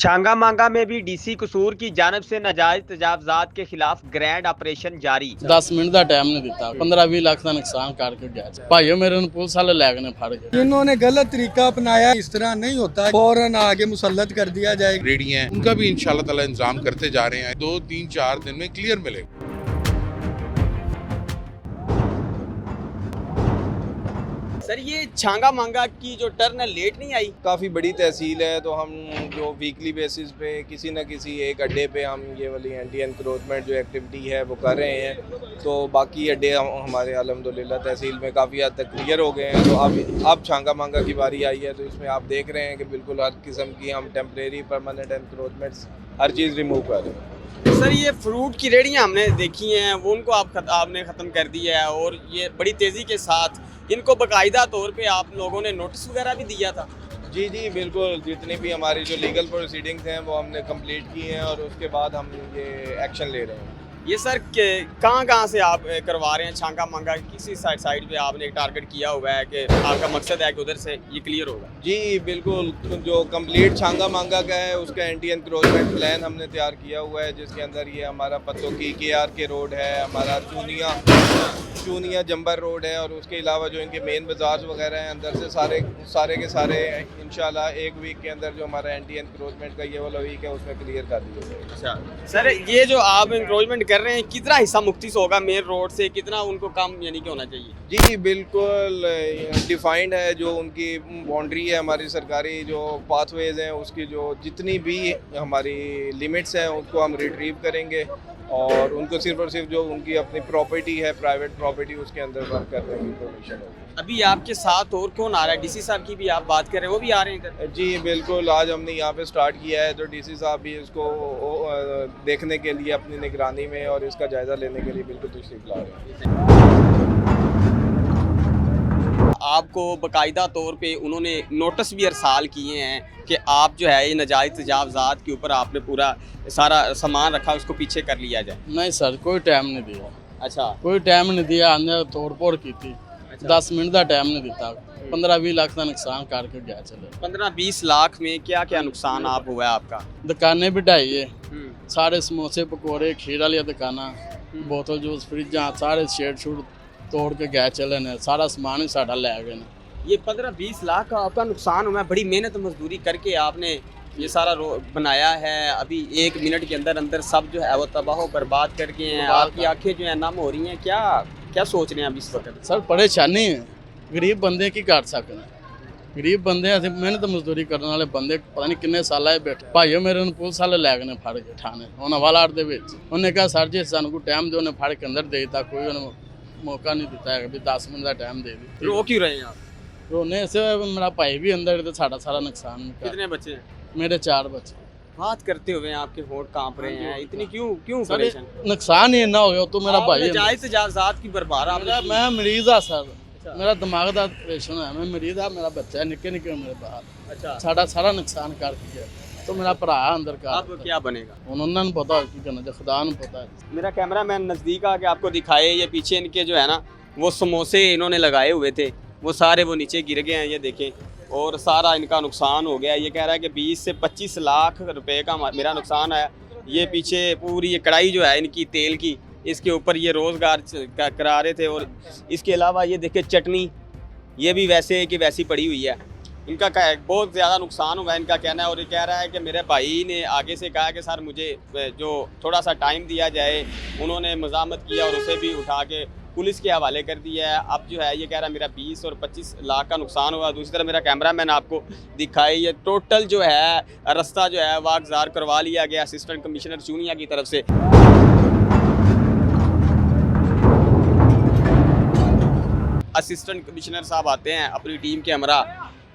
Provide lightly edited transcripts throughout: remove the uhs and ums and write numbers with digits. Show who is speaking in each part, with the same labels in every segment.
Speaker 1: छांगा मांगा में भी डीसी कसूर की जानिब से नाजायज तजावजात के खिलाफ ग्रैंड ऑपरेशन जारी।
Speaker 2: 10 मिनट का टाइम नहीं दिता, 15-20 लाख का नुकसान करके गया। भाइयों मेरे ने पुलिस वाले लै गए फड़ गए।
Speaker 3: इन्होंने गलत तरीका अपनाया, इस तरह नहीं होता, फौरन आगे मुसल्लत कर दिया जाए।
Speaker 4: रेडियां हैं उनका भी इंशाल्लाह ताला इंतजाम करते जा रहे हैं, 2-3-4 दिन में क्लियर मिलेगा।
Speaker 1: सर ये छांगा मांगा की जो टर्न है लेट नहीं आई?
Speaker 5: काफ़ी बड़ी तहसील है, तो हम जो वीकली बेसिस पे किसी न किसी एक अड्डे पे हम ये वाली एंटी एनक्रोचमेंट जो एक्टिविटी है वो कर रहे हैं। तो बाकी अड्डे हमारे अल्हम्दुलिल्लाह तहसील में काफ़ी हद तक क्लियर हो गए हैं। तो अब छांगा मांगा की बारी आई है, तो इसमें आप देख रहे हैं कि बिल्कुल हर किस्म की हम टेम्परेरी परमानेंट एनक्रोचमेंट्स हर चीज़ रिमूव कर रहे हैं।
Speaker 1: सर ये फ्रूट की रेहड़ियाँ हमने देखी हैं, वो उनको आपने ख़त्म कर दिया है और ये बड़ी तेज़ी के साथ इनको बाकायदा तौर पे आप लोगों ने नोटिस वगैरह भी दिया था?
Speaker 5: जी बिल्कुल, जितनी भी हमारी जो लीगल प्रोसीडिंग्स हैं वो हमने कंप्लीट की हैं और उसके बाद हम ये एक्शन ले रहे हैं।
Speaker 1: ये सर कहाँ से आप करवा रहे हैं छांगा मांगा? किसी साइड पे आपने एक टारगेट किया हुआ है कि आपका मकसद है कि उधर से ये क्लियर होगा? जी
Speaker 5: बिल्कुल, जो कंप्लीट छांगा मांगा का है उसका एंटी एनक्रोचमेंट प्लान हमने तैयार किया हुआ है, जिसके अंदर ये हमारा पत्तों की KR रोड है, हमारा चूनिया जंबर रोड है और उसके अलावा जो इनके मेन बाज़ार वगैरह हैं अंदर से सारे के सारे इंशाल्लाह एक वीक के अंदर जो हमारा एंटी एनक्रोचमेंट का ये वाला वीक है उसमें क्लियर कर दिया जाएगा।
Speaker 1: अच्छा सर, ये जो आप एनक्रोचमेंट कर रहे हैं कितना हिस्सा मुख्तिस होगा मेन रोड से, कितना उनको कम यानी कि होना चाहिए?
Speaker 5: जी बिल्कुल डिफाइंड है, जो उनकी बाउंड्री है हमारी सरकारी जो पाथवेज हैं उसकी जो जितनी भी हमारी लिमिट्स हैं उनको हम रिट्रीव करेंगे और उनको सिर्फ और सिर्फ जो उनकी अपनी प्रॉपर्टी है, प्राइवेट प्रॉपर्टी, उसके अंदर वर्क करने की परमिशन होगी।
Speaker 1: अभी आपके साथ और कौन आ रहा है? डीसी साहब की भी आप बात कर रहे हैं, वो भी आ रहे हैं?
Speaker 5: जी बिल्कुल, आज हमने यहाँ पे स्टार्ट किया है, तो डीसी साहब भी इसको देखने के लिए अपनी निगरानी में और इसका जायज़ा लेने के लिए बिल्कुल तशरीफ ला रहे हैं।
Speaker 1: आपको बाकायदा तौर पे उन्होंने नोटिस भी अरसाल किए हैं कि आप जो है ये नाजायज़ तजावज़ात के ऊपर आपने पूरा सारा सामान रखा, उसको पीछे कर लिया जाए?
Speaker 2: नहीं सर, कोई टाइम नहीं दिया।
Speaker 1: अच्छा,
Speaker 2: कोई टाइम नहीं दिया, हमने तोड़ फोड़ की थी। 10 मिनट का टाइम नहीं दिता, 15-20 लाख का नुकसान करके गया। चले
Speaker 1: 15-20 लाख में क्या क्या नुकसान आप हुआ है आपका?
Speaker 2: दुकानें भी ढाई है, सारे समोसे पकौड़े खीर वाली दुकाना, बोतल जूस फ्रिजा सारे शेड शूड तोड़ के गए चले ने, सारा सामान ही साढ़ा लै गए ने।
Speaker 1: ये 15-20 लाख का आपका नुकसान हुआ है, बड़ी मेहनत मजदूरी करके आपने ये सारा बनाया है, अभी 1 मिनट के अंदर अंदर सब जो है वो तबाह बर्बाद करके हैं, आपकी आंखें जो है नम हो रही हैं। क्या सोच रहे हैं अभी इस वक्त?
Speaker 2: सर परेशानी है, गरीब बंदे की कर सकते हैं, गरीब बंदे मेहनत मजदूरी करने वाले बंदे पता नहीं किन्ने साल बैठे। भाइयों मेरे पुलिस वाले लै गए फड़ के ठाणे उन्हें वाला उन्हें कहा सर जी सानू को टाइम दो, उन्हें फड़ के अंदर दे दिता, कोई उन्हें मौका नहीं दिता है, अभी 10 मिनट का टाइम दे दी।
Speaker 1: रो क्यों रहे हैं आप?
Speaker 2: रोने से मेरा भाई भी अंदर तो सारा नुकसान।
Speaker 1: कितने बच्चे हैं?
Speaker 2: मेरे 4 बच्चे।
Speaker 1: बात करते हुए आपके होंठ कांप रहे हैं, इतनी क्यों परेशान?
Speaker 2: नुकसान ही ना हो गया तो मेरा भाई
Speaker 1: नाजायज़ तजावज़ात की बर्बाद।
Speaker 2: मैं मरीज हाँ सर, मेरा दिमाग का ऑपरेशन है, मैं मरीज हाँ, मेरा बच्चा है निक्के मेरे बाहर। अच्छा, सारा नुकसान कर दिया, तो मेरा भरा अंदर का।
Speaker 1: अब क्या बनेगा
Speaker 2: उन्होंने पता की करना, खुदा ने पता है।
Speaker 1: मेरा कैमरामैन नज़दीक आके आपको दिखाए, ये पीछे इनके जो है ना वो समोसे इन्होंने लगाए हुए थे, वो सारे वो नीचे गिर गए हैं, ये देखें, और सारा इनका नुकसान हो गया। ये कह रहा है कि 20 से 25 लाख रुपए का मेरा नुकसान है। ये पीछे पूरी ये कढ़ाई जो है इनकी तेल की, इसके ऊपर ये रोज़गार करा रहे थे, और इसके अलावा ये देखिए चटनी, ये भी वैसे कि वैसी पड़ी हुई है। इनका बहुत ज़्यादा नुकसान हुआ है इनका कहना है, और ये कह रहा है कि मेरे भाई ने आगे से कहा कि सर मुझे जो थोड़ा सा टाइम दिया जाए। उन्होंने मज़ामत किया और उसे भी उठा के पुलिस के हवाले कर दिया है। अब जो है ये कह रहा है मेरा 20 और 25 लाख का नुकसान हुआ। दूसरी तरफ मेरा कैमरामैन आपको दिखाए, ये टोटल जो है रास्ता जो है वागजार करवा लिया गया असिस्टेंट कमिश्नर चूनिया की तरफ से। असिस्टेंट कमिश्नर साहब आते हैं अपनी टीम के हमरा,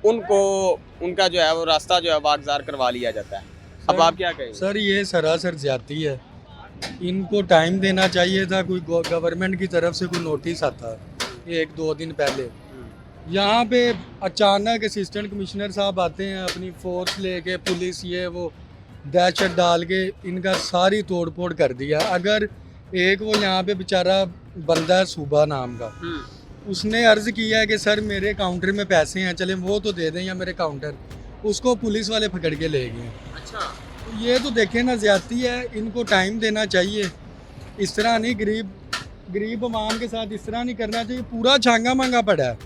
Speaker 1: उनका जो है वो रास्ता जो है वागजार करवा लिया जाता है। अब आप क्या कहें?
Speaker 3: सर ये सरासर ज्यादती है, इनको टाइम देना चाहिए था। कोई गवर्नमेंट की तरफ से कोई नोटिस आता 1-2 दिन पहले, यहाँ पे अचानक असिस्टेंट कमिश्नर साहब आते हैं अपनी फोर्स लेके, पुलिस ये वो दहशत डाल के इनका सारी तोड़ फोड़ कर दिया। अगर एक वो यहाँ पे बेचारा बंदा है सूबा नाम का, उसने अर्ज़ किया है कि सर मेरे काउंटर में पैसे हैं, चले वो तो दे दें या मेरे काउंटर, उसको पुलिस वाले पकड़ के ले गए।
Speaker 1: अच्छा।
Speaker 3: तो ये तो देखें ना, ज़्यादती है, इनको टाइम देना चाहिए। इस तरह नहीं, गरीब अवाम के साथ इस तरह नहीं करना चाहिए। पूरा छांगा मांगा पड़ा है।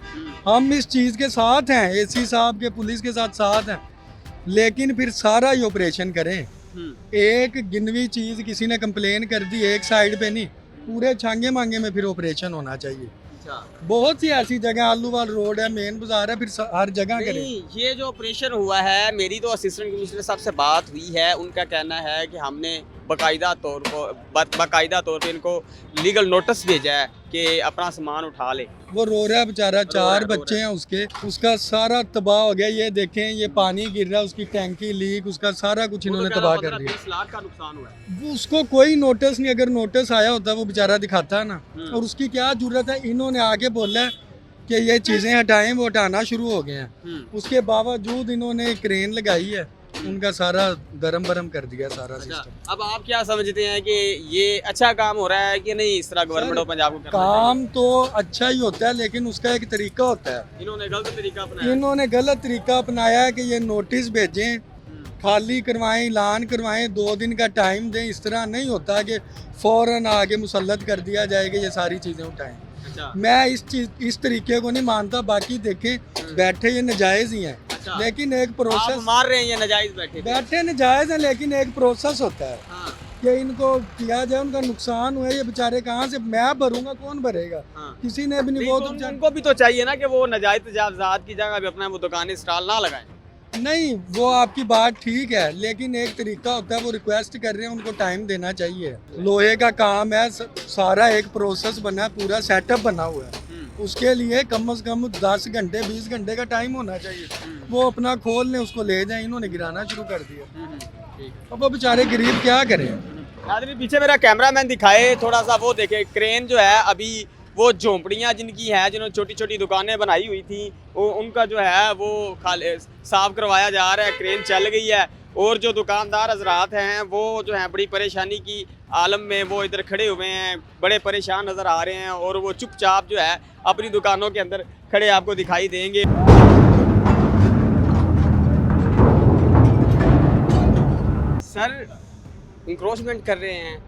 Speaker 3: हम इस चीज़ के साथ हैं, एसी साहब के, पुलिस के साथ हैं, लेकिन फिर सारा ही ऑपरेशन करें। एक गिनवी चीज़ किसी ने कंप्लेन कर दी एक साइड पे नहीं, पूरे छांगे मांगे में फिर ऑपरेशन होना चाहिए। बहुत सी ऐसी जगह, आलूवाल रोड है, मेन बाजार है, फिर हर जगह करें।
Speaker 1: नहीं, ये जो ऑपरेशन हुआ है, मेरी तो असिस्टेंट कमिश्नर साहब से बात हुई है, उनका कहना है कि हमने बाकायदा तौर पे इनको लीगल नोटिस भेजा है कि अपना सामान उठा ले।
Speaker 3: वो रो रहा है बेचारा, 4 बच्चे हैं उसके, उसका सारा तबाह हो गया। ये देखें, ये पानी गिर रहा है, उसकी टैंकी लीक, उसका सारा कुछ इन्होंने तबाह कर दिया।
Speaker 1: 30 लाख का नुकसान हुआ है।
Speaker 3: वो उसको कोई नोटिस नहीं, अगर नोटिस आया होता वो बेचारा दिखाता है ना। और उसकी क्या जरूरत है, इन्होंने आके बोला है कि ये चीज़ें हटाएं, वो हटाना शुरू हो गए हैं। उसके बावजूद इन्होंने क्रेन लगाई है, उनका सारा दरम बरम कर दिया सारा सिस्टम।
Speaker 1: अब आप क्या समझते हैं कि ये अच्छा काम हो रहा है कि नहीं, इस तरह गवर्नमेंट ऑफ पंजाब को करना
Speaker 3: काम तो अच्छा ही होता है, लेकिन उसका एक तरीका होता है।
Speaker 1: इन्होंने गलत तरीका अपनाया।
Speaker 3: इन्होंने गलत तरीका अपनाया है कि ये नोटिस भेजें, खाली करवाएं, ऐलान करवाएं, 2 दिन का टाइम दें। इस तरह नहीं होता कि फ़ौरन आगे मुसल्लत कर दिया जाएगा ये सारी चीज़ें उठाएं। मैं इस तरीके को नहीं मानता। बाकी देखें, बैठे ये नजायज़ ही हैं, लेकिन एक प्रोसेस
Speaker 1: मार रहे हैं, ये नाजायज
Speaker 3: बैठे नजायज़ हैं, लेकिन एक प्रोसेस होता है कि इनको किया जाए। उनका नुकसान हुआ है, ये बेचारे कहाँ से मैं भरूंगा, कौन भरेगा? किसी ने भी नहीं। वो तो
Speaker 1: उनको भी तो चाहिए ना कि वो नाजायज तजावजात की जगह भी अपना वो दुकानें स्टॉल ना लगाएं।
Speaker 3: नहीं, वो आपकी बात ठीक है, लेकिन एक तरीका होता है, वो रिक्वेस्ट कर रहे हैं, उनको टाइम देना चाहिए। लोहे का काम है, सारा एक प्रोसेस बना है, पूरा सेटअप बना हुआ है। उसके लिए कम से कम 10 घंटे 20 घंटे का टाइम होना चाहिए। वो अपना खोल लें, उसको ले जाएं, इन्होंने गिराना शुरू कर दिया। अब वो बेचारे गरीब क्या करें?
Speaker 1: नाज़रीन, पीछे मेरा कैमरामैन दिखाए थोड़ा सा, वो देखे क्रेन जो है, अभी वो झोंपड़ियाँ जिनकी है, जिन्होंने छोटी छोटी दुकानें बनाई हुई थी, वो उनका जो है वो साफ करवाया जा रहा है। क्रेन चल गई है और जो दुकानदार हजरात हैं वो जो हैं बड़ी परेशानी की आलम में वो इधर खड़े हुए हैं, बड़े परेशान नज़र आ रहे हैं और वो चुपचाप जो है अपनी दुकानों के अंदर खड़े आपको दिखाई देंगे। सर, इंक्रोचमेंट कर रहे हैं,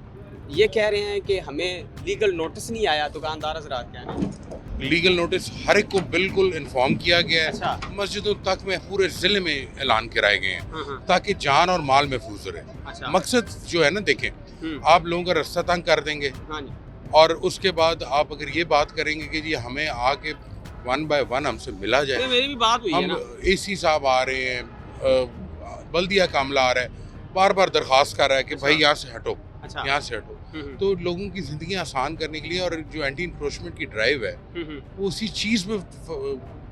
Speaker 1: ये कह रहे हैं कि हमें लीगल नोटिस नहीं आया। दुकानदार हजरात क्या है,
Speaker 4: लीगल नोटिस हर एक को बिल्कुल इन्फॉर्म किया गया है।
Speaker 1: अच्छा।
Speaker 4: मस्जिदों तक में पूरे ज़िले में ऐलान कराए गए हैं ताकि जान और माल महफूज रहे।
Speaker 1: अच्छा।
Speaker 4: मकसद जो है ना, देखें, आप लोगों का रास्ता तंग कर देंगे और उसके बाद आप अगर ये बात करेंगे कि जी हमें आके 1 बाय 1 हमसे मिला जाए।
Speaker 1: मेरी भी बात हुई है ना।
Speaker 4: एसी साहब आ रहे हैं, बल्दिया कामला आ रहा है, बार बार दरख्वास्त कर रहा है कि भाई यहाँ से हटो, यहाँ से हटो। तो लोगों की ज़िंदगी आसान करने के लिए और जो एंटी इंक्रोचमेंट की ड्राइव है वो उसी चीज़ में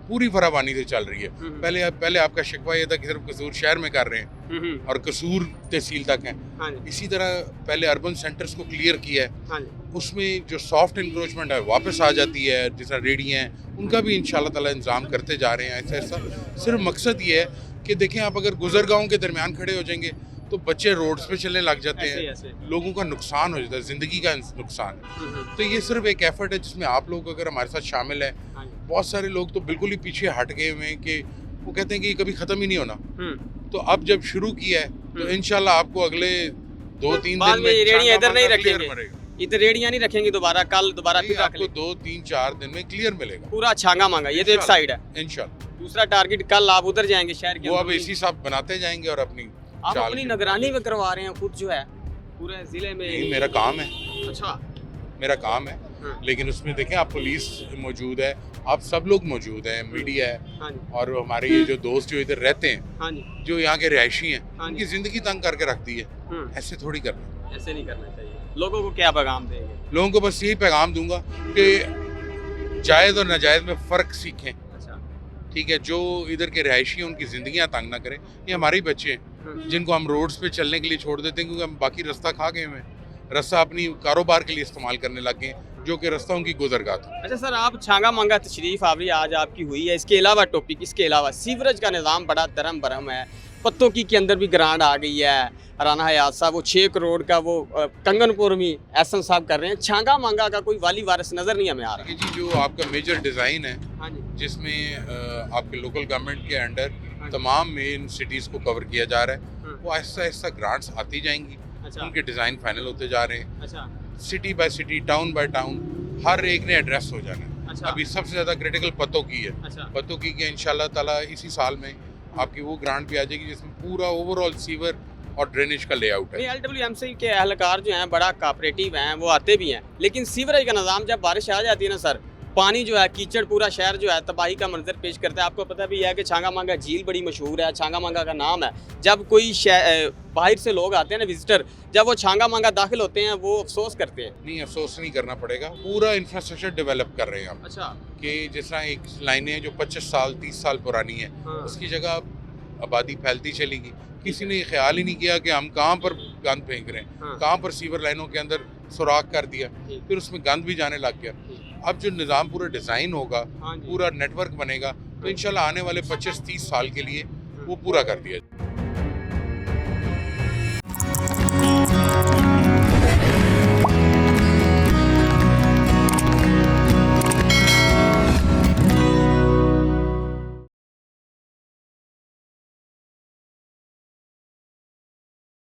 Speaker 4: पूरी फरावानी से चल रही है। पहले आपका शिकवा ये था कि सिर्फ कसूर शहर में कर रहे हैं और कसूर तहसील तक है। इसी तरह पहले अर्बन सेंटर्स को क्लियर किया है, उसमें जो सॉफ्ट इंक्रोचमेंट है वापस आ जाती है। जिस तरह रेडियाँ हैं उनका भी इंशाल्लाह ताला इंतज़ाम करते जा रहे हैं। ऐसा सिर्फ मकसद ये है कि देखें, आप अगर गुजरगांव के दरमियान खड़े हो जाएंगे तो बच्चे रोड्स पे चलने लग जाते हैं, लोगों का नुकसान हो जाता है, ज़िंदगी का नुकसान है। तो ये सिर्फ एक एफर्ट है जिसमें आप लोग अगर हमारे साथ शामिल हैं। बहुत सारे लोग तो बिल्कुल ही पीछे हट गए हुए हैं कि वो कहते हैं कि ये कभी ख़त्म ही नहीं होना। तो अब जब शुरू किया है तो इंशाल्लाह आपको अगले 2-3 दिन में
Speaker 1: रेडियां इधर नहीं रखेंगे, इधर रेडियां नहीं रखेंगे दोबारा, कल दोबारा फिर
Speaker 4: आपको 2-3-4 दिन में क्लियर मिलेगा,
Speaker 1: पूरा छांगा मांगा। ये तो एक साइड है।
Speaker 4: इंशाल्लाह
Speaker 1: दूसरा टारगेट कल आप उधर जाएंगे शहर के,
Speaker 4: वो अब एसी साहब बनाते जाएंगे और अपनी
Speaker 1: आप अपनी निगरानी में करवा रहे हैं खुद जो है पूरे जिले में।
Speaker 4: नहीं, मेरा काम है।
Speaker 1: अच्छा,
Speaker 4: मेरा काम है। लेकिन उसमें देखें, आप पुलिस मौजूद है, आप सब लोग मौजूद हैं, मीडिया है और हमारे ये जो दोस्त जो इधर रहते हैं, जो यहाँ के रिहायशी हैं, उनकी ज़िंदगी तंग करके रखती है। ऐसे थोड़ी करना,
Speaker 1: ऐसे नहीं करना चाहिए। लोगों को क्या पैगाम देंगे?
Speaker 4: लोगों को बस यही पैगाम दूंगा कि जायज़ और नाजायज़ में फ़र्क सीखें। ठीक है, जो इधर के रिहायशी हैं उनकी ज़िंदगियाँ तंग ना करें। ये हमारे बच्चे हैं जिनको हम रोड्स पे चलने के लिए छोड़ देते हैं क्योंकि हम बाकी रास्ता खा गए हैं, रास्ता अपनी कारोबार के लिए इस्तेमाल करने लग गए हैं, जो कि रास्ता उनकी गुजरगाह था।
Speaker 1: अच्छा सर, आप छांगा मांगा तशरीफ आवरी आज आपकी हुई है, इसके अलावा टॉपिक, इसके अलावा सीवरेज का निज़ाम बड़ा दरम बरम है, पत्तों की के अंदर भी ग्रांट आ गई है। राना हयात साहब वो 6 करोड़ का वो कंगनपुर में एहसन साहब कर रहे हैं। छांगा मांगा का कोई वाली वारिस नज़र नहीं हमें आ रहा
Speaker 4: जी। जो आपका मेजर डिज़ाइन है जिसमें आपके लोकल गवर्नमेंट के अंडर तमाम मेन सिटीज़ को कवर किया जा रहा है। वो आहिस्ता आहिस्ता ग्रांट्स आती जाएंगी, उनके डिज़ाइन फाइनल होते जा रहे हैं। City by city, town by town हर एक ने एड्रेस हो जाना है। अभी सबसे ज़्यादा क्रिटिकल पतों की है। पतों की इंशाल्लाह ताला इसी साल में आपकी वो ग्रांट भी आ जाएगी जिसमें पूरा ओवरऑल सीवर और ड्रेनेज का लेआउट है।
Speaker 1: LWMC के एहलकार जो हैं बड़ा कोऑपरेटिव हैं, वो आते भी हैं, लेकिन सीवरेज का निज़ाम जब बारिश आ जाती है ना सर, पानी जो है कीचड़ पूरा शहर जो है तबाही का मंजर पेश करता है। आपको पता भी है कि छांगा मांगा झील बड़ी मशहूर है, छांगा मांगा का नाम है। जब कोई बाहर से लोग आते हैं ना, विजिटर, जब वो छांगा मांगा दाखिल होते हैं वो अफसोस करते हैं।
Speaker 4: नहीं, अफसोस नहीं करना पड़ेगा, पूरा इंफ्रास्ट्रक्चर डेवलप कर रहे हैं हम। कि जिस तरह एक लाइनें जो 25 साल 30 साल पुरानी है, उसकी जगह आबादी फैलती चलेगी। किसी ने ख्याल ही नहीं किया कि हम कहाँ पर गंद फेंक रहे हैं, कहाँ पर सीवर लाइनों के अंदर सुराख कर दिया, फिर उसमें गंद भी जाने लग गया। अब जो निज़ाम पूरा डिज़ाइन होगा, पूरा नेटवर्क बनेगा, तो इंशाल्लाह आने वाले 25-30 साल के लिए वो पूरा कर दिया जाए।